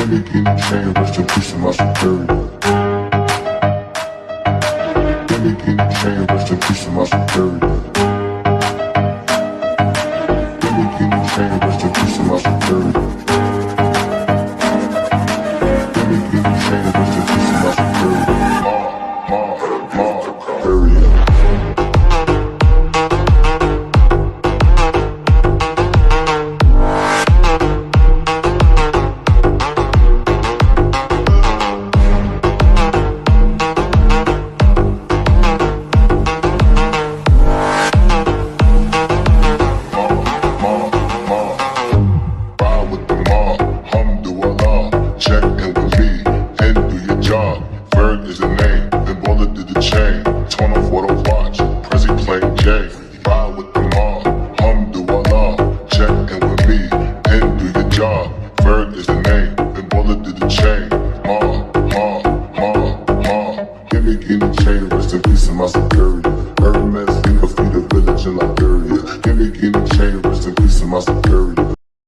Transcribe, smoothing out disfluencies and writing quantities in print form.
Gimme guinea chain, rest in peace to my security. Gimme guinea chain, rest in peace to my security. Gimme guinea chain, rest in peace to my security. Gimme guinea chain, rest in peace to my security. Period. Check in with me and do your job. Berg is the name, then Balsa did the chain. Turn off what I watch, Prezi playing J. Ride with the mob, alhamdulillah. Check in with me and do your job. Berg is the name, then Balsa did the chain. Gimme guinea chain, rest in peace to my security. Hermes, think of the village in Liberia. Gimme guinea chain, rest in peace to my security.